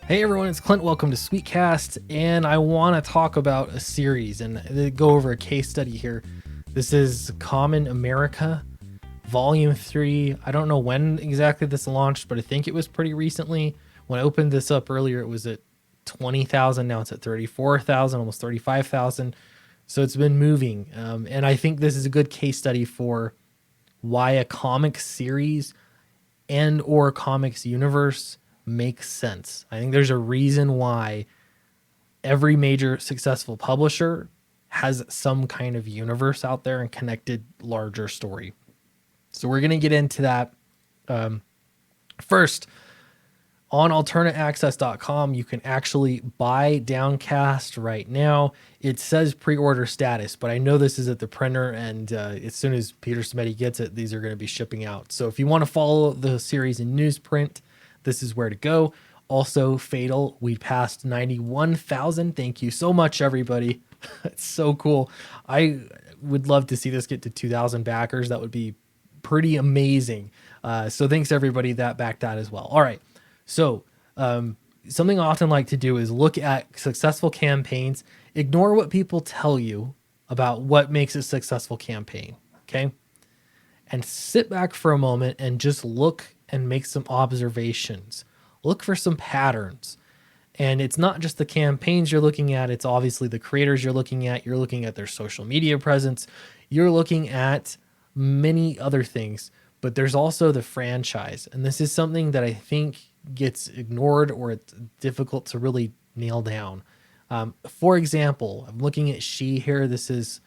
Hey everyone, it's Clint. Welcome to Sweetcast, and I want to talk about a series and go over a case study here. This is Common America, Volume 3. I don't know when exactly this launched, but I think it was pretty recently. When I opened this up earlier, it was at 20,000. Now it's at 34,000, almost 35,000. So it's been moving. And I think this is a good case study for why a comic series and or comics universe makes sense. I think there's a reason why every major successful publisher has some kind of universe out there and connected larger story. So we're going to get into that. First, on alternateaccess.com, you can actually buy Downcast right now. It says pre-order status, but I know this is at the printer, and as soon as Peter Smetty gets it, these are going to be shipping out. So if you want to follow the series in newsprint, this is where to go. Also, Fatal, we passed 91,000. Thank you so much, everybody. It's so cool. I would love to see this get to 2,000 backers. That would be pretty amazing. So thanks everybody that backed that as well. All right. So something I often like to do is look at successful campaigns, ignore what people tell you about what makes a successful campaign, okay? And sit back for a moment and just look and make some observations. Look for some patterns. And it's not just the campaigns you're looking at, it's obviously the creators you're looking at their social media presence, you're looking at many other things, but there's also the franchise. And this is something that I think gets ignored or it's difficult to really nail down. For example, I'm looking at She here. This is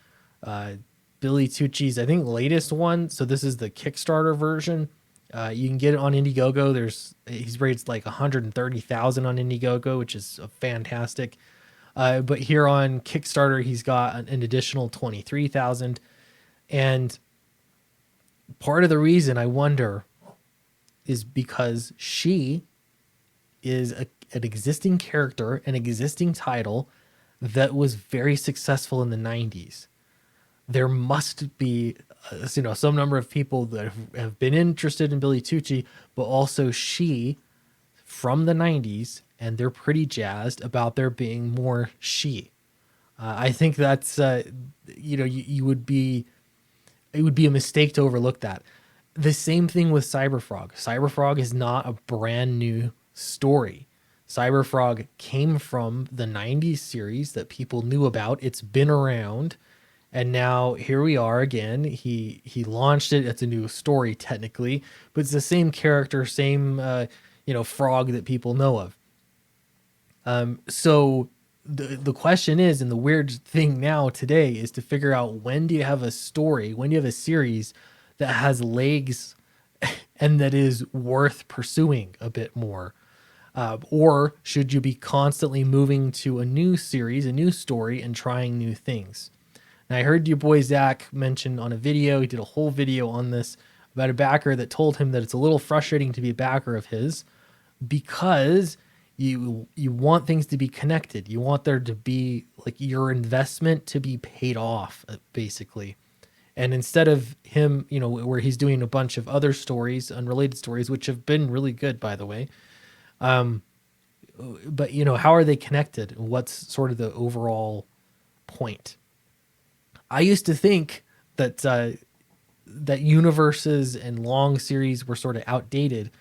Billy Tucci's, I think, latest one. So this is the Kickstarter version. You can get it on Indiegogo. He's rated like 130,000 on Indiegogo, which is fantastic. But here on Kickstarter, he's got an additional 23,000. And part of the reason I wonder is because She is an existing character, an existing title that was very successful in the 90s. There must be, some number of people that have been interested in Billy Tucci, but also She from the 90s, and they're pretty jazzed about there being more She. I think that's, it would be a mistake to overlook that. The same thing with Cyberfrog. Cyberfrog is not a brand new story. Cyberfrog came from the 90s series that people knew about. It's been around. And now here we are again. He launched it. It's a new story technically, but it's the same character, same frog that people know of. So the question is, and the weird thing now today is to figure out, when do you have a story, when do you have a series that has legs and that is worth pursuing a bit more? Or should you be constantly moving to a new series, a new story, and trying new things? And I heard your boy Zach mention on a video, he did a whole video on this, about a backer that told him that it's a little frustrating to be a backer of his because you want things to be connected. You want there to be, like, your investment to be paid off, basically. And instead of him, where he's doing a bunch of other stories, unrelated stories, which have been really good, by the way. But how are they connected? What's sort of the overall point? I used to think that that universes and long series were sort of outdated,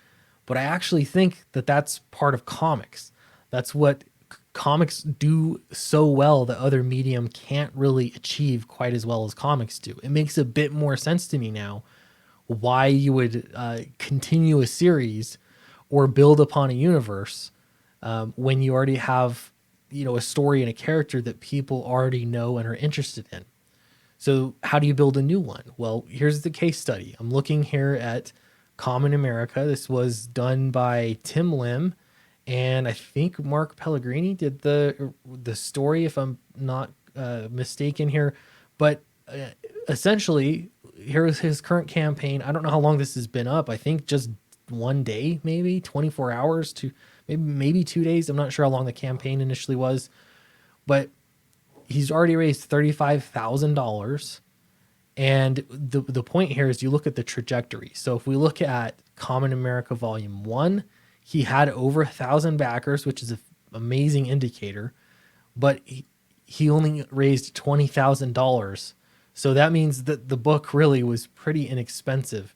but I actually think that that's part of comics. That's what comics do so well that other medium can't really achieve quite as well as comics do. It makes a bit more sense to me now why you would continue a series or build upon a universe when you already have, a story and a character that people already know and are interested in. So how do you build a new one? Well, here's the case study. I'm looking here at Common America. This was done by Tim Lim, and I think Mark Pellegrini did the story, if I'm not mistaken here. But essentially, here's his current campaign. I don't know how long this has been up. I think just one day, maybe 24 hours to maybe 2 days. I'm not sure how long the campaign initially was, but he's already raised $35,000. And the point here is you look at the trajectory. So if we look at Common America Volume 1, He had over 1,000 backers, which is an amazing indicator, but he only raised $20,000. So that means that the book really was pretty inexpensive.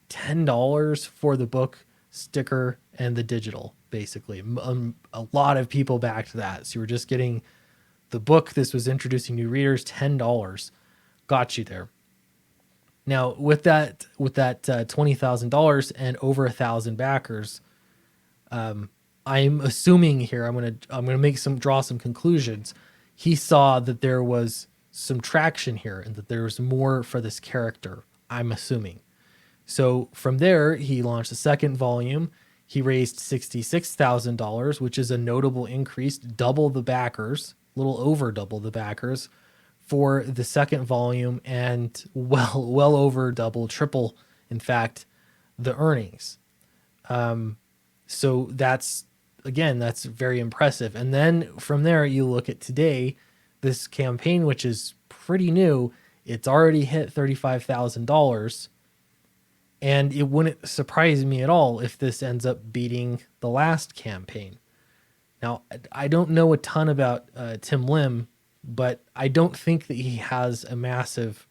$10 for the book, sticker, and the digital, basically. A lot of people backed that. So you were just getting the book. This was introducing new readers. $10 got you there. Now with that $20,000 and over 1,000 backers, I'm assuming here I'm gonna draw some conclusions. He saw that there was some traction here and that there was more for this character. I'm assuming. So from there, he launched the second volume. He raised $66,000, which is a notable increase, double the backers, a little over double the backers for the second volume, and well over double, triple, in fact, the earnings. So that's very impressive. And then from there, you look at today, this campaign, which is pretty new, it's already hit $35,000. And it wouldn't surprise me at all if this ends up beating the last campaign. Now, I don't know a ton about Tim Lim, but I don't think that he has a massive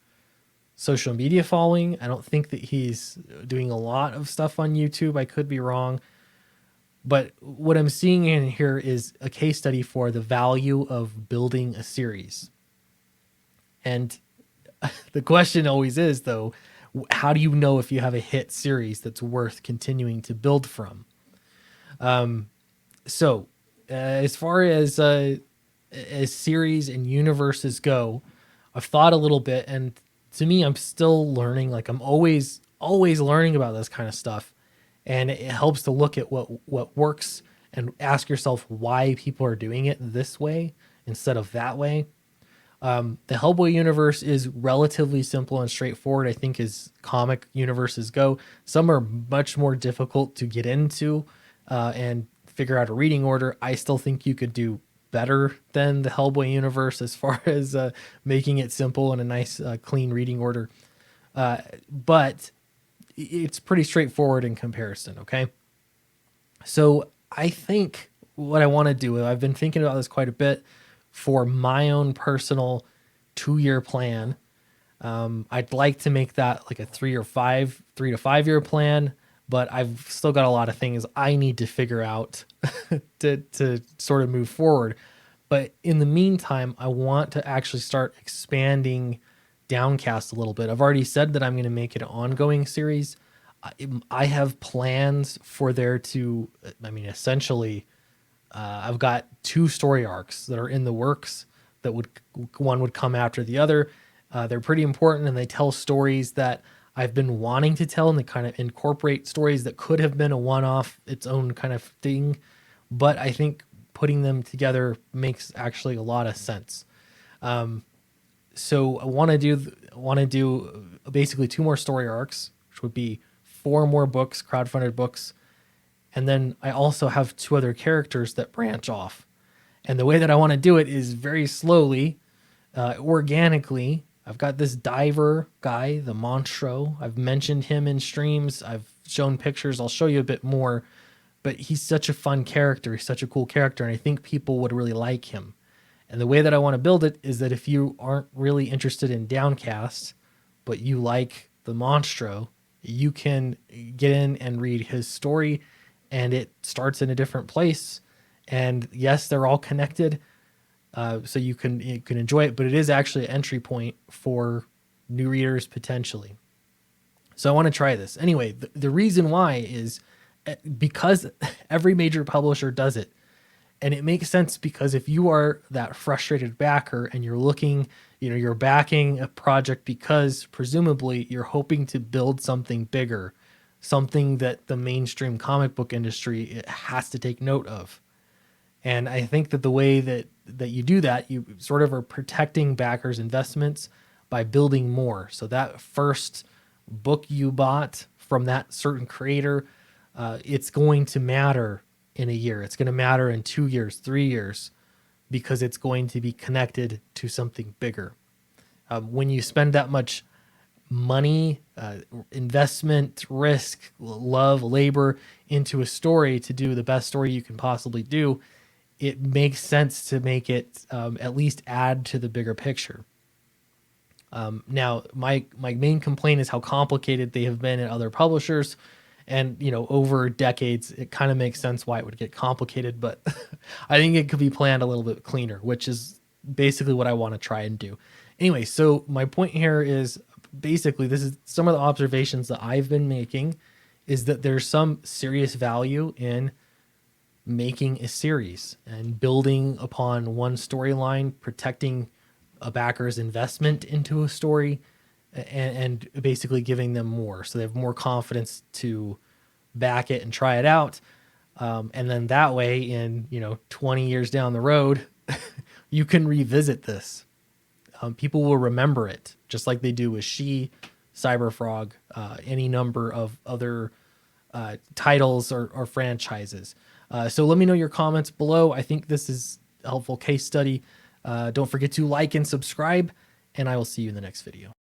social media following. I don't think that he's doing a lot of stuff on YouTube. I could be wrong. But what I'm seeing in here is a case study for the value of building a series. And the question always is, though, how do you know if you have a hit series that's worth continuing to build from? So as far as series and universes go, I've thought a little bit, and to me, I'm still learning. Like, I'm always learning about this kind of stuff. And it helps to look at what works and ask yourself why people are doing it this way instead of that way. The Hellboy universe is relatively simple and straightforward, I think, as comic universes go. Some are much more difficult to get into and figure out a reading order. I still think you could do better than the Hellboy universe as far as making it simple and a nice, clean reading order. But it's pretty straightforward in comparison, okay? So I think what I want to do, I've been thinking about this quite a bit for my own personal 2-year plan. I'd like to make that like a 3 to 5 year plan, but I've still got a lot of things I need to figure out to sort of move forward. But in the meantime, I want to actually start expanding Downcast a little bit. I've already said that I'm going to make it an ongoing series. I have plans for there to, essentially, I've got 2 story arcs that are in the works that one would come after the other. They're pretty important, and they tell stories that I've been wanting to tell, and they kind of incorporate stories that could have been a one-off, its own kind of thing. But I think putting them together makes actually a lot of sense. So I want to do basically 2 more story arcs, which would be 4 more books, crowdfunded books. And then I also have 2 other characters that branch off. And the way that I want to do it is very slowly, organically. I've got this diver guy, the Monstro. I've mentioned him in streams. I've shown pictures. I'll show you a bit more. But he's such a fun character. He's such a cool character. And I think people would really like him. And the way that I want to build it is that if you aren't really interested in Downcast, but you like the Monstro, you can get in and read his story, and it starts in a different place. And yes, they're all connected, so you can enjoy it, but it is actually an entry point for new readers potentially. So I want to try this. Anyway, the reason why is because every major publisher does it. And it makes sense because if you are that frustrated backer and you're looking, you're backing a project because presumably you're hoping to build something bigger, something that the mainstream comic book industry has to take note of. And I think that the way that you do that, you sort of are protecting backers' investments by building more. So that first book you bought from that certain creator, it's going to matter in a year. It's going to matter in 2 years, 3 years, because it's going to be connected to something bigger. When you spend that much money, investment, risk, love, labor into a story to do the best story you can possibly do, it makes sense to make it at least add to the bigger picture. Now, my main complaint is how complicated they have been at other publishers, and over decades, it kind of makes sense why it would get complicated. But I think it could be planned a little bit cleaner, which is basically what I want to try and do. Anyway, so my point here is basically this is some of the observations that I've been making, is that there's some serious value in making a series and building upon one storyline, protecting a backer's investment into a story, and basically giving them more so they have more confidence to back it and try it out. And then that way in 20 years down the road, you can revisit this. People will remember it just like they do with Cyberfrog, any number of other titles or franchises. So let me know your comments below. I think this is a helpful case study. Don't forget to like and subscribe, and I will see you in the next video.